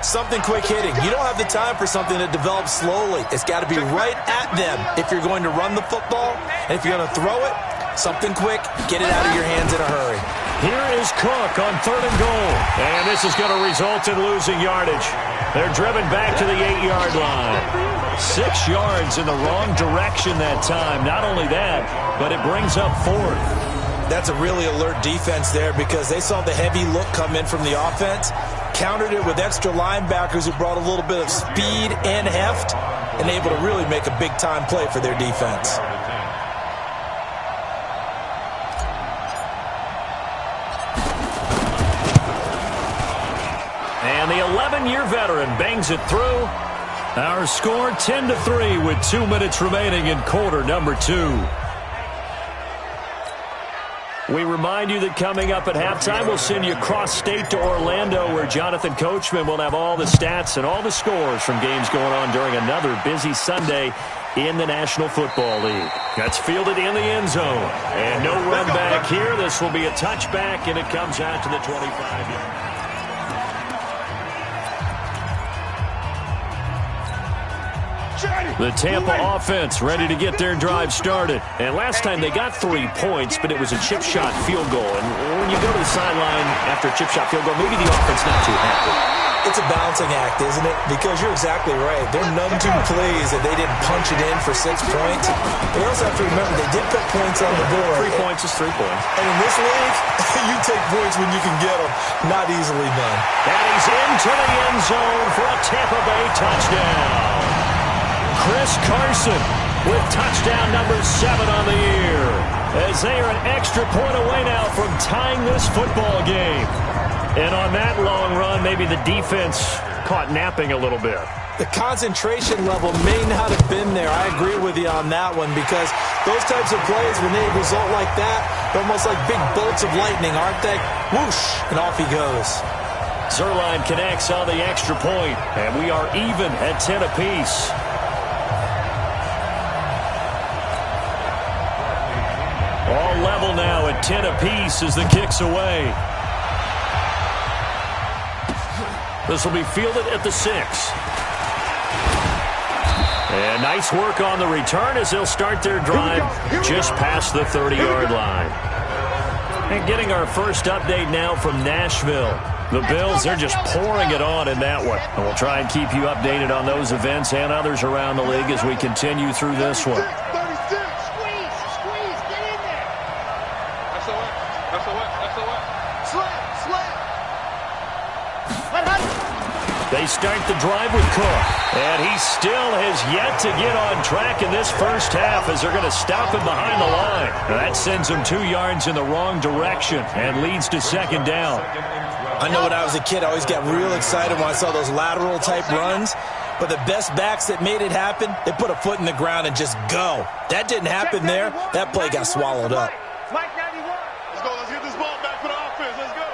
Something quick hitting. You don't have the time for something that develops slowly. It's got to be right at them if you're going to run the football. And if you're going to throw it, something quick, get it out of your hands in a hurry. Here is Cook on 3rd and goal. And this is going to result in losing yardage. They're driven back to the 8-yard line. 6 yards in the wrong direction that time. Not only that, but it brings up 4th. That's a really alert defense there because they saw the heavy look come in from the offense, countered it with extra linebackers who brought a little bit of speed and heft, and able to really make a big-time play for their defense. And the 11-year veteran bangs it through. Our score 10-3 with 2 minutes remaining in quarter number 2. We remind you that coming up at halftime, we'll send you cross-state to Orlando, where Jonathan Coachman will have all the stats and all the scores from games going on during another busy Sunday in the National Football League. That's fielded in the end zone. And no run back here. This will be a touchback, and it comes out to the 25-yard. The Tampa offense ready to get their drive started. And last time they got 3 points, but it was a chip shot field goal. And when you go to the sideline after a chip shot field goal, maybe the offense not too happy. It's a balancing act, isn't it? Because you're exactly right. They're none too pleased that they didn't punch it in for 6 points. But you also have to remember they did put points on the board. 3 points is 3 points. And in this league, you take points when you can get them. Not easily done. And he's into the end zone for a Tampa Bay touchdown. Chris Carson with touchdown number 7 on the year, as they are an extra point away now from tying this football game. And on that long run, maybe the defense caught napping a little bit. The concentration level may not have been there. I agree with you on that one, because those types of plays, when they result like that, they're almost like big bolts of lightning, aren't they? Whoosh, and off he goes. Zerline connects on the extra point, and we are even at 10 apiece. All level now at 10 apiece as the kick's away. This will be fielded at the 6. And nice work on the return as they'll start their drive just past the 30-yard line. And getting our first update now from Nashville. The Bills, they're just pouring it on in that one. And we'll try and keep you updated on those events and others around the league as we continue through this one. They start the drive with Cook, and he still has yet to get on track in this first half as they're going to stop him behind the line. That sends him 2 yards in the wrong direction and leads to second down. I know when I was a kid, I always got real excited when I saw those lateral-type runs, but the best backs that made it happen, they put a foot in the ground and just go. That didn't happen there. That play got swallowed up. Let's go. Let's get this ball back for the offense. Let's go.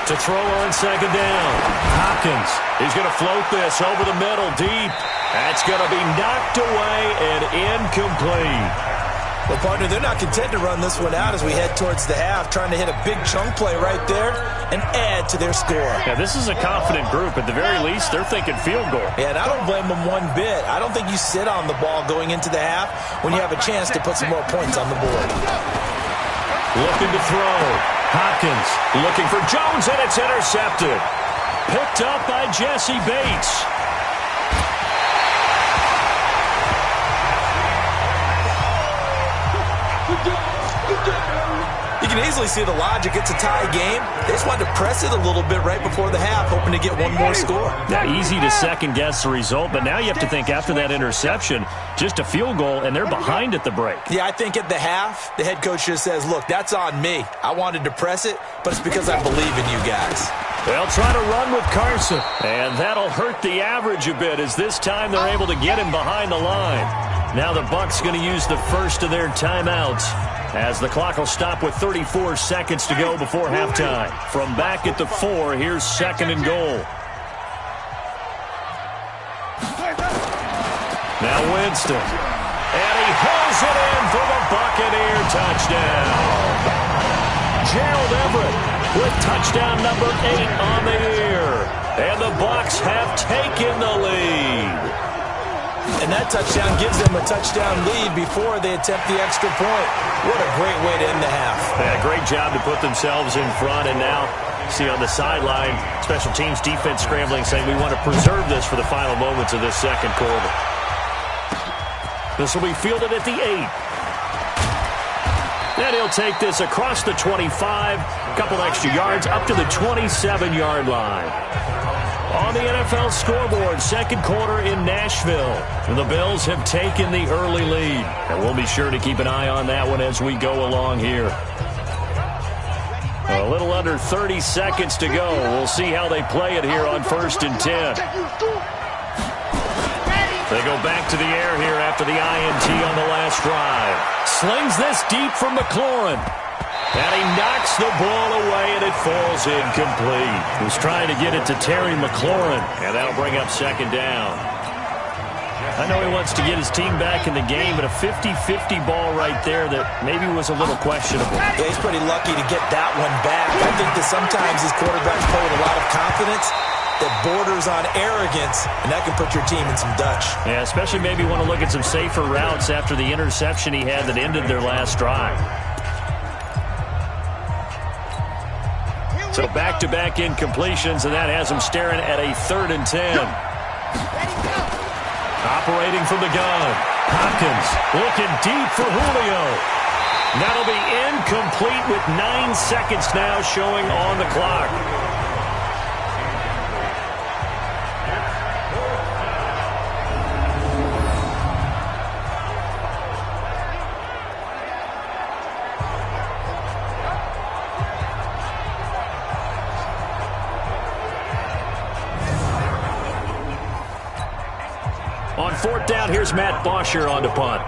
To throw on second down. Hopkins, he's going to float this over the middle deep. That's going to be knocked away and incomplete. Well, partner, they're not content to run this one out as we head towards the half, trying to hit a big chunk play right there and add to their score. Yeah, this is a confident group. At the very least, they're thinking field goal. Yeah, and I don't blame them one bit. I don't think you sit on the ball going into the half when you have a chance to put some more points on the board. Looking to throw. Hopkins looking for Jones, and it's intercepted. Picked up by Jesse Bates. You can easily see the logic. It's a tie game. They just wanted to press it a little bit right before the half, hoping to get one more score. Now, easy to second-guess the result, but now you have to think after that interception, just a field goal, and they're behind at the break. Yeah, I think at the half, the head coach just says, look, that's on me. I wanted to press it, but it's because I believe in you guys. They'll try to run with Carson, and that'll hurt the average a bit as this time they're able to get him behind the line. Now the Bucs going to use the first of their timeouts as the clock will stop with 34 seconds to go before halftime. From back at the 4, here's second and goal. Now Winston. And he hauls it in for the Buccaneer touchdown. Gerald Everett with touchdown number 8 on the year. And the Bucs have taken the lead. And that touchdown gives them a touchdown lead before they attempt the extra point. What a great way to end the half. Yeah, great job to put themselves in front. And now, see on the sideline, special teams defense scrambling, saying we want to preserve this for the final moments of this second quarter. This will be fielded at the 8. Then he'll take this across the 25, a couple extra yards up to the 27-yard line. On the NFL scoreboard, second quarter in Nashville. The Bills have taken the early lead. And we'll be sure to keep an eye on that one as we go along here. A little under 30 seconds to go. We'll see how they play it here on 1st and 10. They go back to the air here after the INT on the last drive. Slings this deep from McLaurin. And he knocks the ball away, and it falls incomplete. He's trying to get it to Terry McLaurin, and that'll bring up second down. I know he wants to get his team back in the game, but a 50-50 ball right there that maybe was a little questionable. Yeah, he's pretty lucky to get that one back. I think that sometimes these quarterbacks play with a lot of confidence that borders on arrogance, and that can put your team in some Dutch. Yeah, especially maybe want to look at some safer routes after the interception he had that ended their last drive. So back-to-back incompletions, and that has him staring at a 3rd and 10. Operating from the gun. Hopkins looking deep for Julio. That'll be incomplete with 9 seconds now showing on the clock. On 4th down, here's Matt Bosher on to punt.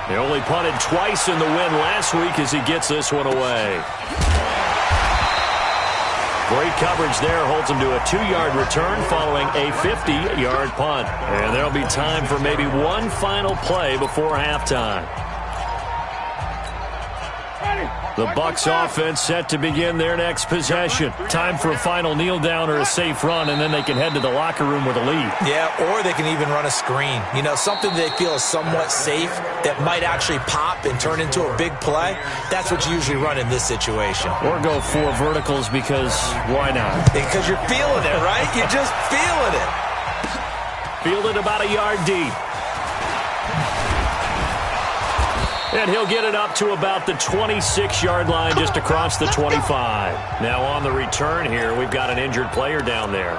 They only punted twice in the win last week as he gets this one away. Great coverage there, holds him to a 2-yard return following a 50-yard punt. And there'll be time for maybe one final play before halftime. The Bucs offense set to begin their next possession. Time for a final kneel down or a safe run, and then they can head to the locker room with a lead. Yeah, or they can even run a screen. You know, something they feel is somewhat safe that might actually pop and turn into a big play. That's what you usually run in this situation. Or go 4 verticals because why not? Because you're feeling it, right? You're just feeling it. Field it about a yard deep. And he'll get it up to about the 26-yard line just across the 25. Now on the return here, we've got an injured player down there.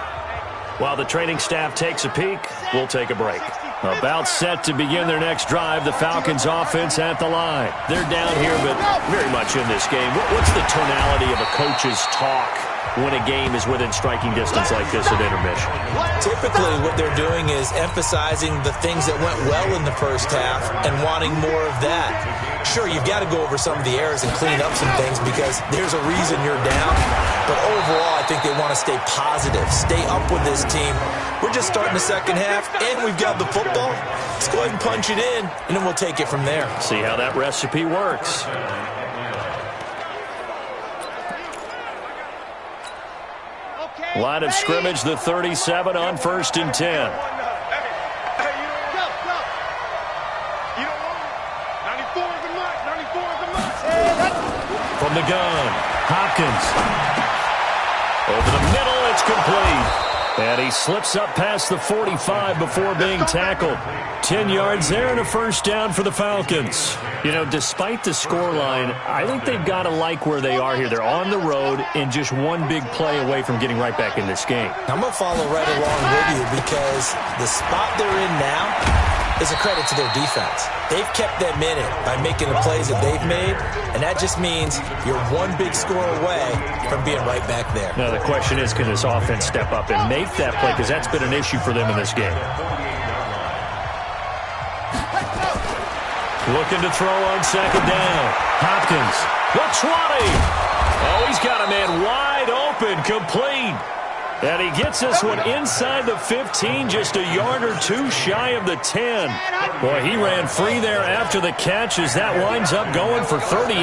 While the training staff takes a peek, we'll take a break. About set to begin their next drive, the Falcons offense at the line. They're down here, but very much in this game. What's the tonality of a coach's talk when a game is within striking distance like this at intermission? Typically what they're doing is emphasizing the things that went well in the first half and wanting more of that. Sure, you've got to go over some of the errors and clean up some things because there's a reason you're down. But overall, I think they want to stay positive, stay up with this team. We're just starting the second half, and we've got the football. Let's go ahead and punch it in, and then we'll take it from there. See how that recipe works. Line of scrimmage, the 37 on 1st and 10. From the gun, Hopkins. Over the middle, it's complete. And he slips up past the 45 before being tackled. 10 yards there and a first down for the Falcons. You know, despite the scoreline, I think they've got to like where they are here. They're on the road and just one big play away from getting right back in this game. I'm going to follow right along with you because the spot they're in now is a credit to their defense. They've kept them in it by making the plays that they've made, and that just means you're one big score away from being right back there. Now, the question is, can this offense step up and make that play? Because that's been an issue for them in this game. Looking to throw on second down. Hopkins, the 20. Oh, he's got a man wide open, complete. And he gets this one inside the 15, just a yard or two shy of the 10. Boy, he ran free there after the catch as that winds up going for 38.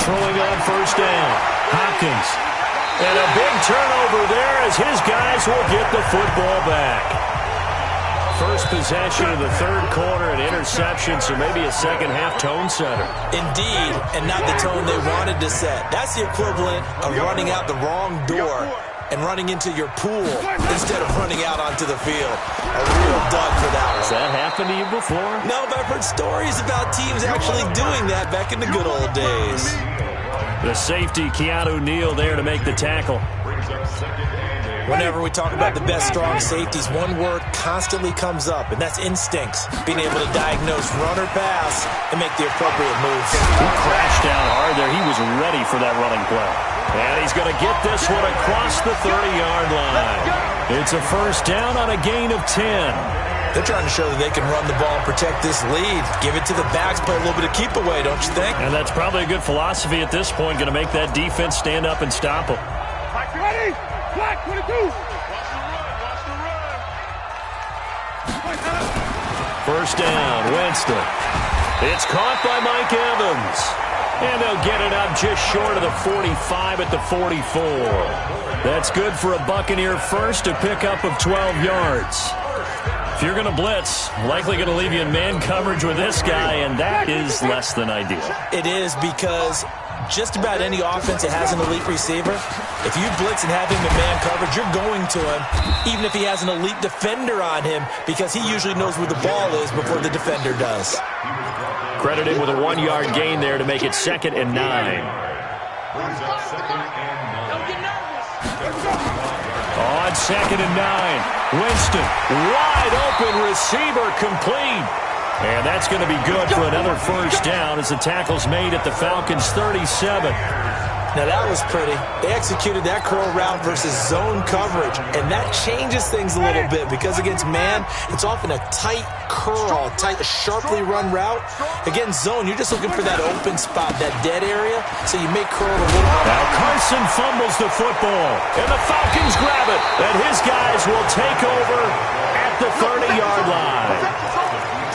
Throwing on first down. Hopkins. And a big turnover there as his guys will get the football back. First possession of the third quarter, an interception, so maybe a second-half tone setter. Indeed, and not the tone they wanted to set. That's the equivalent of running out the wrong door and running into your pool instead of running out onto the field. A real dud for that one. Has that happened to you before? No, but I've heard stories about teams actually doing that back in the good old days. The safety, Keanu Neal, there to make the tackle. Whenever we talk about the best strong safeties, one word constantly comes up, and that's instincts. Being able to diagnose run or pass and make the appropriate moves. He crashed down hard there. He was ready for that running play. And he's going to get this one across the 30-yard line. It's a first down on a gain of 10. They're trying to show that they can run the ball and protect this lead. Give it to the backs, play a little bit of keep away, don't you think? And that's probably a good philosophy at this point, going to make that defense stand up and stop them. Ready? Black 22. Watch the run. First down, Winston. It's caught by Mike Evans. And they'll get it up just short of the 45 at the 44. That's good for a Buccaneer first, a pickup of 12 yards. If you're going to blitz, likely going to leave you in man coverage with this guy, and that is less than ideal. It is, because just about any offense that has an elite receiver, if you blitz and have him in man coverage, you're going to him, even if he has an elite defender on him, because he usually knows where the ball is before the defender does. Credited with a 1-yard gain there to make it 2nd and 9. On 2nd and 9, Winston, wide open receiver, complete. And that's going to be good for another first down as the tackle's made at the Falcons' 37. Now that was pretty. They executed that curl route versus zone coverage, and that changes things a little bit because against man, it's often a tight curl, sharply run route. Against zone, you're just looking for that open spot, that dead area, so you may curl a little. Now Carson fumbles the football, and the Falcons grab it, and his guys will take over at the 30-yard line.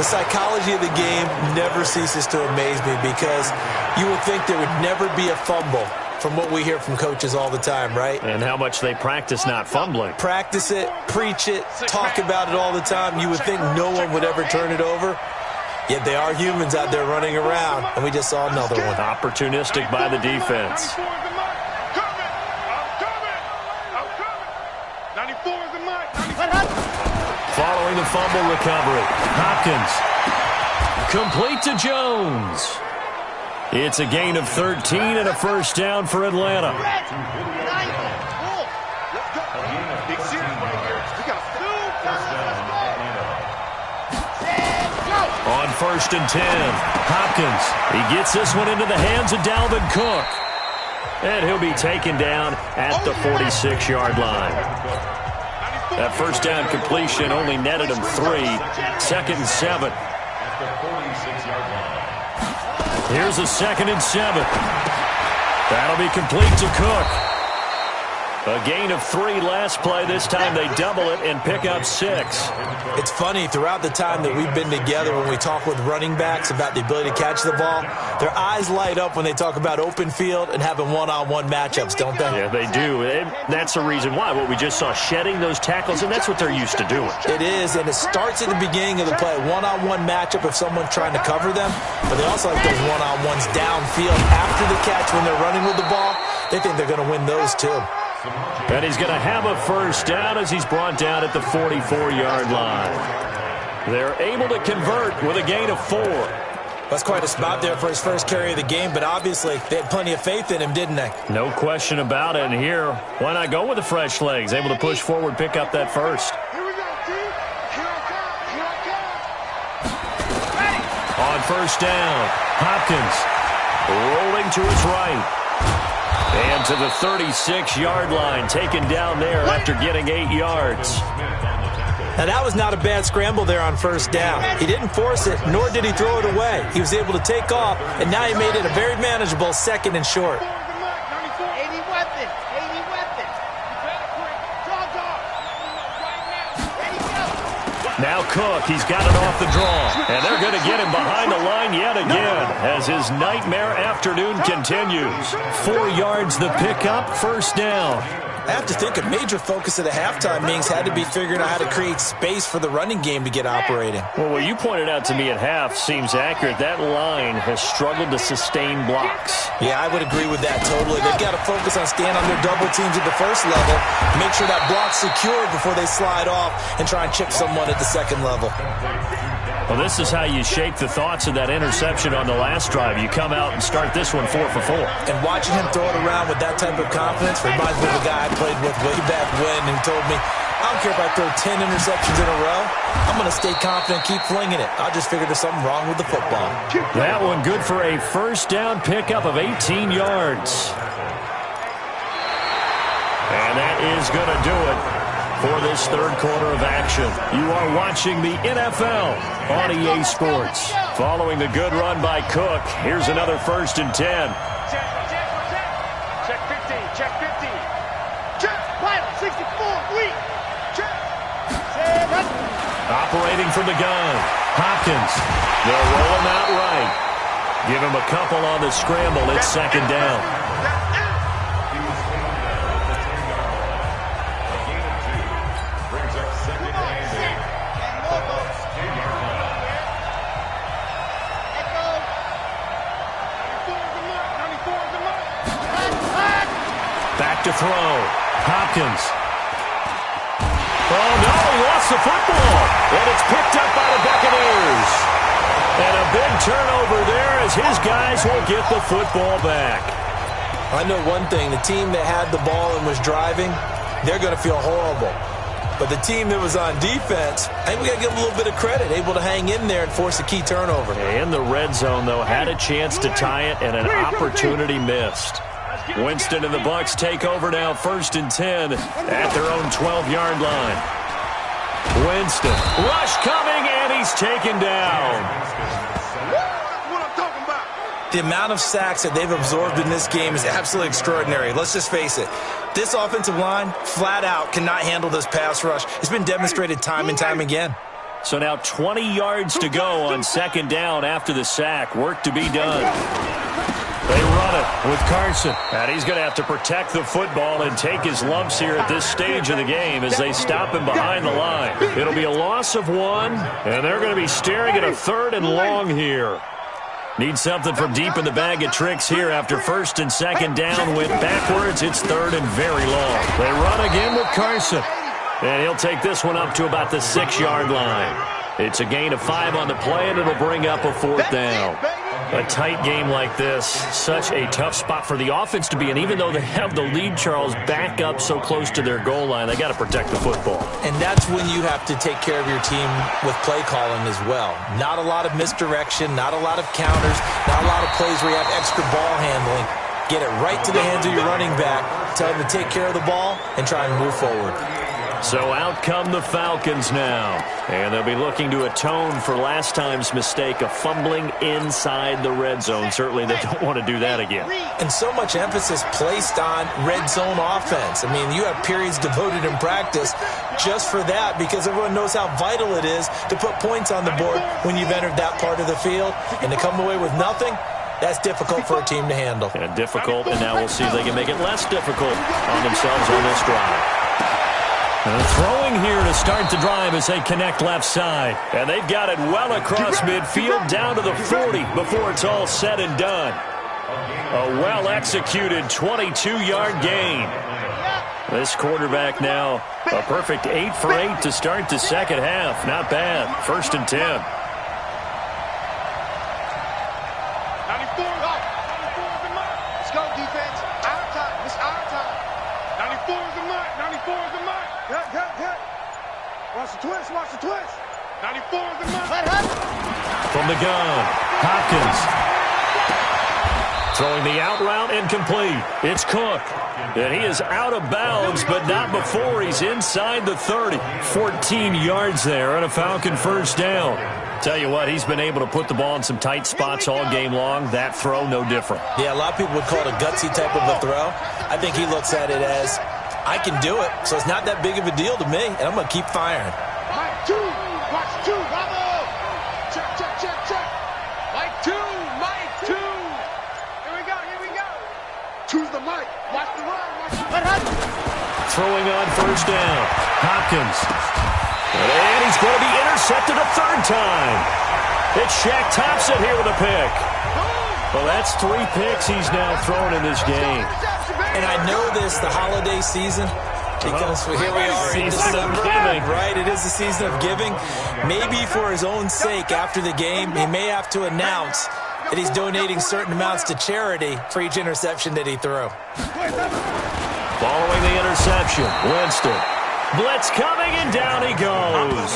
The psychology of the game never ceases to amaze me because you would think there would never be a fumble from what we hear from coaches all the time, right? And how much they practice not fumbling. Practice it, preach it, talk about it all the time. You would think no one would ever turn it over. Yet they are humans out there running around, and we just saw another one. Opportunistic by the defense. Following the fumble recovery, Hopkins. Complete to Jones. It's a gain of 13 and a first down for Atlanta. On 1st and 10, Hopkins. He gets this one into the hands of Dalvin Cook. And he'll be taken down at the 46-yard line. That first down completion only netted him 3. 2nd and 7. Here's a 2nd and 7. That'll be complete to Cook. A gain of 3 last play. This time they double it and pick up 6. It's funny, throughout the time that we've been together, when we talk with running backs about the ability to catch the ball, their eyes light up when they talk about open field and having one-on-one matchups, don't they? Yeah, they do. And that's the reason why. What we just saw, shedding those tackles, and that's what they're used to doing. It is, and it starts at the beginning of the play. One-on-one matchup if someone's trying to cover them, but they also like those one-on-ones downfield after the catch when they're running with the ball. They think they're going to win those too. And he's going to have a first down as he's brought down at the 44-yard line. They're able to convert with a gain of 4. That's quite a spot there for his first carry of the game, but obviously they had plenty of faith in him, didn't they? No question about it. And here, why not go with the fresh legs? Able to push forward, pick up that first. On first down, Hopkins rolling to his right. And to the 36-yard line, taken down there after getting 8 yards. Now, that was not a bad scramble there on first down. He didn't force it, nor did he throw it away. He was able to take off, and now he made it a very manageable 2nd and short. Now Cook, he's got it off the draw. And they're going to get him behind the line yet again as his nightmare afternoon continues. 4 yards the pickup, first down. I have to think a major focus of the halftime meetings had to be figuring out how to create space for the running game to get operating. Well, what you pointed out to me at half seems accurate. That line has struggled to sustain blocks. Yeah, I would agree with that totally. They've got to focus on staying on their double teams at the first level, make sure that block's secured before they slide off and try and chip someone at the second level. Well, this is how you shake the thoughts of that interception on the last drive. You come out and start this one 4 for 4. And watching him throw it around with that type of confidence reminds me of a guy I played with way back when who told me, I don't care if I throw 10 interceptions in a row. I'm going to stay confident, keep flinging it. I just figured there's something wrong with the football. That one good for a first down pickup of 18 yards. And that is going to do it for this third quarter of action. You are watching the NFL on EA Sports. Following the good run by Cook, here's another 1st and 10. Check 50, check 50. Check, final, 64, weak. Check. Operating from the gun, Hopkins. They'll roll him out right. Give him a couple on the scramble. It's second down. To throw. Hopkins. Oh, no, he lost the football. And it's picked up by the Buccaneers. And a big turnover there as his guys will get the football back. I know one thing. The team that had the ball and was driving, they're going to feel horrible. But the team that was on defense, I think we got to give them a little bit of credit, able to hang in there and force a key turnover. In the red zone, though, had a chance to tie it and an opportunity missed. Winston and the Bucs take over now, 1st and 10 at their own 12-yard line. Winston, rush coming, and he's taken down. What I'm talking about. The amount of sacks that they've absorbed in this game is absolutely extraordinary. Let's just face it. This offensive line, flat out, cannot handle this pass rush. It's been demonstrated time and time again. So now 20 yards to go on second down after the sack. Work to be done. They run it with Carson. And he's going to have to protect the football and take his lumps here at this stage of the game as they stop him behind the line. It'll be a loss of 1, and they're going to be staring at a 3rd and long here. Need something from deep in the bag of tricks here after 1st and 2nd down. Went backwards. It's 3rd and very long. They run again with Carson. And he'll take this one up to about the 6-yard line. It's a gain of 5 on the play, and it'll bring up a 4th down. A tight game like this, such a tough spot for the offense to be in. Even though they have the lead, Charles, back up so close to their goal line, they got to protect the football. And that's when you have to take care of your team with play calling as well. Not a lot of misdirection, not a lot of counters, not a lot of plays where you have extra ball handling. Get it right to the hands of your running back, tell him to take care of the ball, and try and move forward. So out come the Falcons now. And they'll be looking to atone for last time's mistake of fumbling inside the red zone. Certainly they don't want to do that again. And so much emphasis placed on red zone offense. I mean, you have periods devoted in practice just for that because everyone knows how vital it is to put points on the board when you've entered that part of the field. And to come away with nothing, that's difficult for a team to handle. And difficult, and now we'll see if they can make it less difficult on themselves on this drive. And throwing here to start the drive as they connect left side. And they've got it well across midfield down to the 40 before it's all said and done. A well-executed 22-yard gain. This quarterback now a perfect 8 for 8 to start the second half. Not bad. 1st and 10. 94 is the mark. Let's go, defense. Our time. It's our time. 94 is the mark. 94 is the mark. Good. Watch the twist. Watch the twist. 94 is the mark. From the gun, Hopkins. Throwing the out route incomplete. It's Cook. And he is out of bounds, but not before he's inside the 30. 14 yards there and a Falcon first down. Tell you what, he's been able to put the ball in some tight spots all game long. That throw, no different. Yeah, a lot of people would call it a gutsy type of a throw. I think he looks at it as, I can do it, so it's not that big of a deal to me, and I'm going to keep firing. two. Bravo. Check, check, check, check. Mike two. Mike two. Here we go. Here we go. Choose the mic. Watch the run. Watch the run. Throwing on first down. Hopkins. And he's going to be intercepted a third time. It's Shaq Thompson here with a pick. Well, that's 3 picks he's now thrown in this game. And I know this, the holiday season, because here we are in December, right? It is the season of giving. Maybe for his own sake, after the game, he may have to announce that he's donating certain amounts to charity for each interception that he threw. Following the interception, Winston. Blitz coming, and down he goes.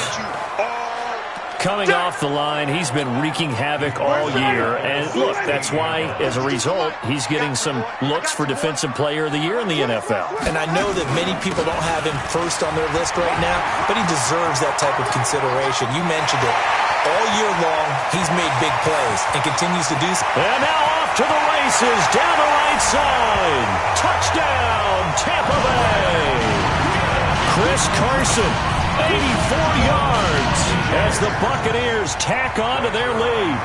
Coming off the line, he's been wreaking havoc all year. And look, that's why, as a result, he's getting some looks for Defensive Player of the Year in the NFL. And I know that many people don't have him first on their list right now, but he deserves that type of consideration. You mentioned it. All year long, he's made big plays and continues to do so. And now off to the races, down the right side. Touchdown, Tampa Bay. Chris Carson, 84 yards as the Buccaneers tack on to their lead.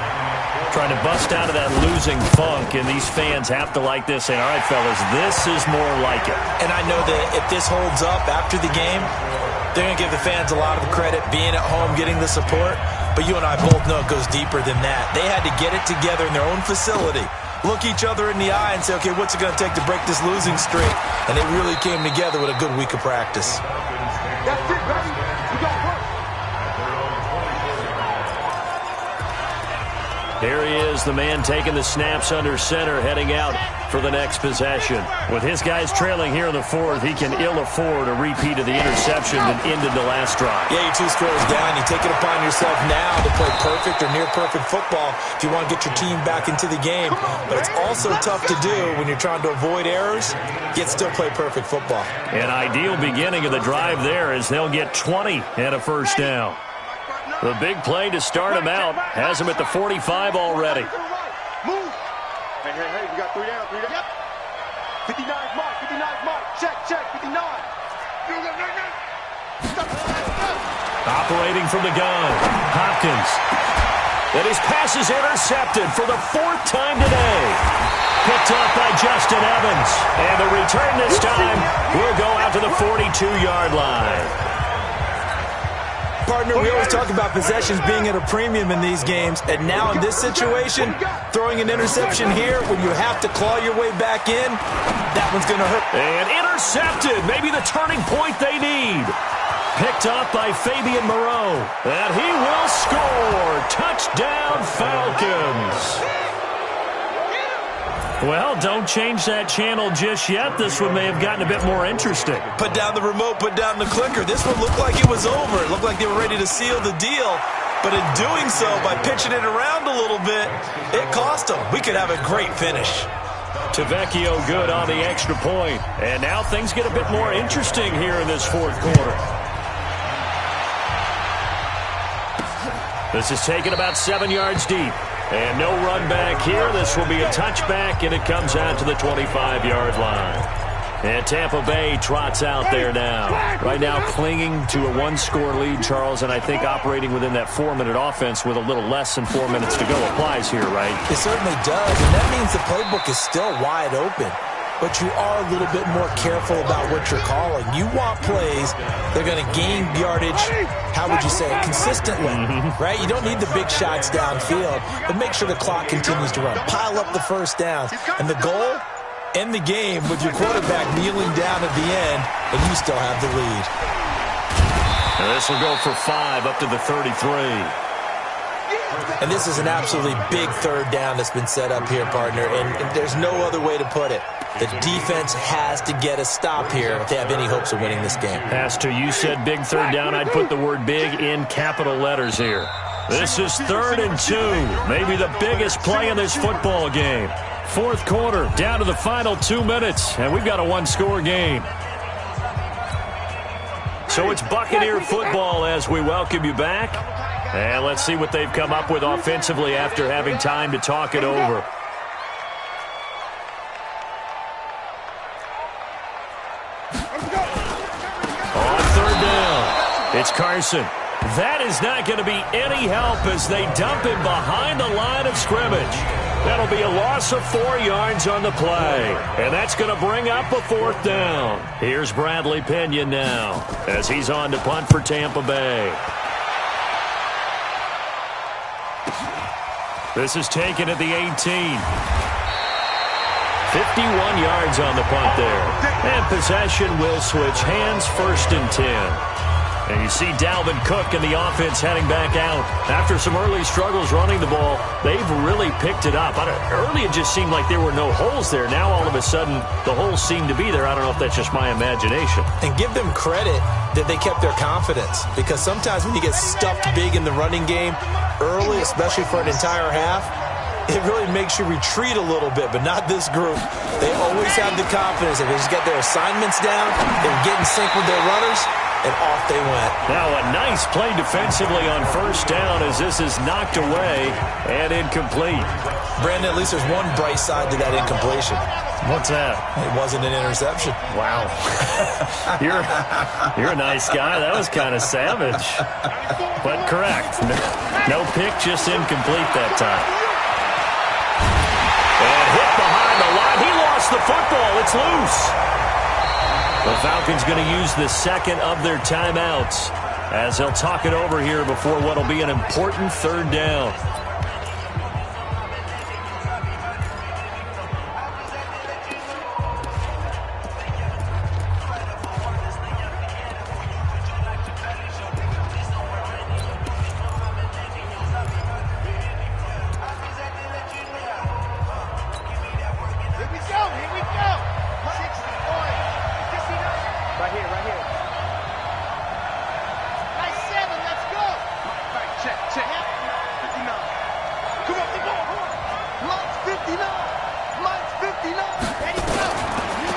Trying to bust out of that losing funk, and these fans have to like this, saying, all right, fellas, this is more like it. And I know that if this holds up after the game, they're going to give the fans a lot of credit being at home, getting the support. But you and I both know it goes deeper than that. They had to get it together in their own facility, look each other in the eye and say, okay, what's it going to take to break this losing streak? And they really came together with a good week of practice. That's it, baby. We got work. Here he is, the man taking the snaps under center, heading out for the next possession. With his guys trailing here in the fourth, he can ill afford a repeat of the interception that ended the last drive. Yeah, you're 2 scores down. You take it upon yourself now to play perfect or near-perfect football if you want to get your team back into the game. But it's also tough to do when you're trying to avoid errors, yet still play perfect football. An ideal beginning of the drive there as they'll get 20 and a first down. The big play to start him out has him at the 45 already. Move. Hey, hey, hey, we got 3 down, 3 down. Yep. 59's mark, 59's mark. Check, check, 59. Operating from the gun, Hopkins. And his pass is intercepted for the 4th time today. Picked up by Justin Evans. And the return this time will go out to the 42-yard line. Partner, we always talk about possessions being at a premium in these games, and now in this situation, throwing an interception here when you have to claw your way back in, that one's going to hurt. And intercepted, maybe the turning point they need. Picked up by Fabian Moreau, and he will score. Touchdown, Falcons. Well, don't change that channel just yet. This one may have gotten a bit more interesting. Put down the remote, put down the clicker. This one looked like it was over. It looked like they were ready to seal the deal. But in doing so, by pitching it around a little bit, it cost them. We could have a great finish. Tavecchio good on the extra point. And now things get a bit more interesting here in this 4th quarter. This is taken about 7 yards deep. And no run back here. This will be a touchback, and it comes out to the 25-yard line. And Tampa Bay trots out there now. Right now clinging to a 1-score lead, Charles, and I think operating within that 4-minute offense with a little less than 4 minutes to go applies here, right? It certainly does, and that means the playbook is still wide open. But you are a little bit more careful about what you're calling. You want plays that are going to gain yardage, how would you say it, consistently, right? You don't need the big shots downfield, but make sure the clock continues to run. Pile up the first downs. And the goal, end the game with your quarterback kneeling down at the end, and you still have the lead. And this will go for 5 up to the 33. And this is an absolutely big 3rd down that's been set up here, partner, and there's no other way to put it. The defense has to get a stop here if they have any hopes of winning this game. Has to. You said big 3rd down. I'd put the word big in capital letters here. This is 3rd and 2. Maybe the biggest play in this football game. 4th quarter, down to the final 2 minutes, and we've got a 1-score game. So it's Buccaneer football as we welcome you back. And let's see what they've come up with offensively after having time to talk it over. On 3rd down, it's Carson. That is not going to be any help as they dump him behind the line of scrimmage. That'll be a loss of 4 yards on the play. And that's going to bring up a 4th down. Here's Bradley Pinion now as he's on to punt for Tampa Bay. This is taken at the 18. 51 yards on the punt there. And possession will switch hands, 1st and 10. And you see Dalvin Cook and the offense heading back out. After some early struggles running the ball, they've really picked it up. Early it just seemed like there were no holes there. Now all of a sudden the holes seem to be there. I don't know if that's just my imagination. And give them credit that they kept their confidence. Because sometimes when you get stuffed big in the running game early, especially for an entire half, it really makes you retreat a little bit, but not this group. They always have the confidence. If they just get their assignments down, they're getting sync with their runners, and off they went. Now a nice play defensively on 1st down as this is knocked away and incomplete. Brandon, at least there's one bright side to that incompletion. What's that? It wasn't an interception. Wow. You're a nice guy. That was kind of savage. But correct. No pick, just incomplete that time. And hit behind the line. He lost the football. It's loose. The Falcons going to use the 2nd of their timeouts as they'll talk it over here before what will be an important 3rd down.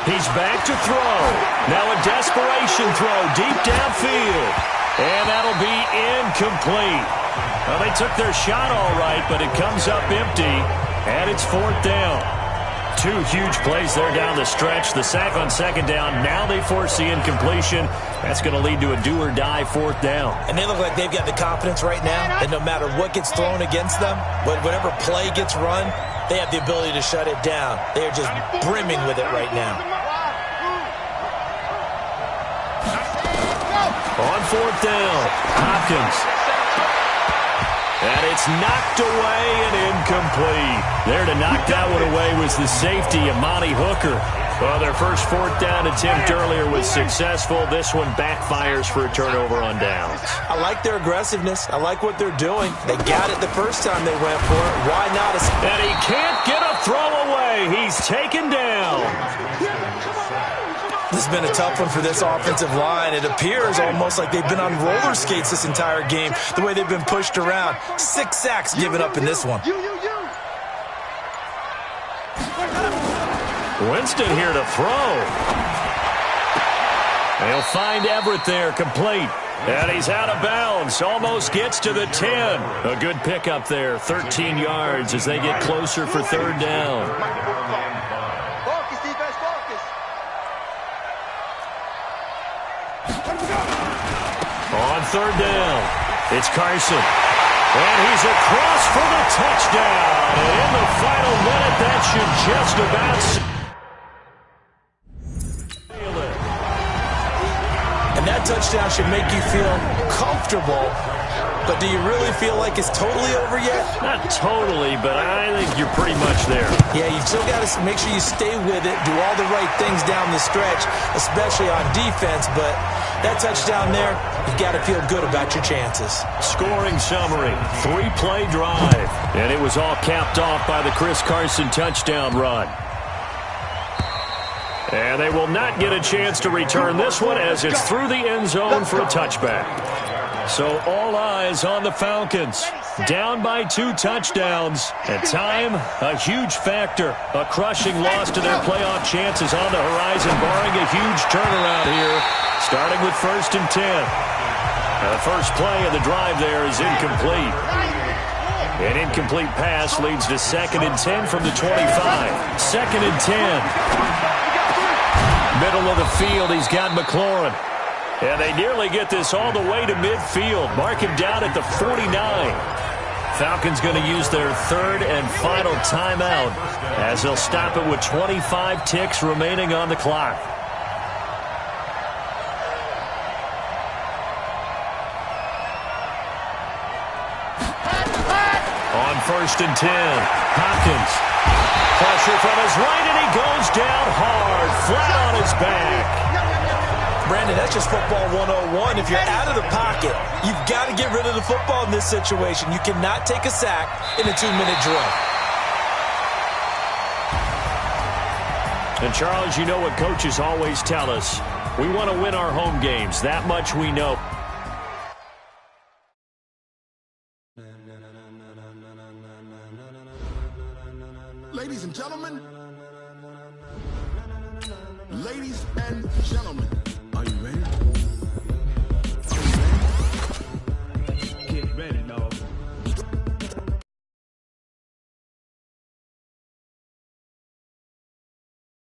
He's back to throw. Now a desperation throw deep downfield. And that'll be incomplete. Well, they took their shot all right, but it comes up empty. And it's 4th down. 2 huge plays there down the stretch. The sack on 2nd down. Now they force the incompletion. That's going to lead to a do-or-die 4th down. And they look like they've got the confidence right now that no matter what gets thrown against them, whatever play gets run, they have the ability to shut it down. They're just brimming with it right now. On 4th down, Hopkins. And it's knocked away and incomplete. There to knock that one away was the safety, Amani Hooker. Well, their first 4th down attempt earlier was successful. This one backfires for a turnover on downs. I like their aggressiveness. I like what they're doing. They got it the first time they went for it. Why not? And he can't get a throw away. He's taken down. This has been a tough one for this offensive line. It appears almost like they've been on roller skates this entire game, the way they've been pushed around. 6 sacks given up in this one. Winston here to throw. They'll find Everett there, complete. And he's out of bounds, almost gets to the 10. A good pickup there, 13 yards as they get closer for 3rd down. On 3rd down, it's Carson. And he's across for the touchdown. And in the final minute, that should just about seal it. And that touchdown should make you feel comfortable. But do you really feel like it's totally over yet? Not totally, but I think you're pretty much there. Yeah, you've still got to make sure you stay with it, do all the right things down the stretch, especially on defense. But that touchdown there, you've got to feel good about your chances. Scoring summary, 3-play drive. And it was all capped off by the Chris Carson touchdown run. And they will not get a chance to return this one as it's through the end zone for a touchback. So all eyes on the Falcons. Down by 2 touchdowns. And time, a huge factor. A crushing loss to their playoff chances on the horizon, barring a huge turnaround here, starting with 1st and 10. Now the first play of the drive there is incomplete. An incomplete pass leads to 2nd and 10 from the 25. 2nd and 10. Middle of the field, he's got McLaurin. And they nearly get this all the way to midfield. Mark him down at the 49. Falcons going to use their third and final timeout as they'll stop it with 25 ticks remaining on the clock. On 1st and 10, Hopkins. Pressure from his right, and he goes down hard, flat on his back. Brandon, that's just football 101. If you're out of the pocket, you've got to get rid of the football in this situation. You cannot take a sack in a 2-minute drill. And, Charles, you know what coaches always tell us. We want to win our home games. That much we know. Ladies and gentlemen. Ladies and gentlemen. Are you ready? Are you ready? Get ready, dog.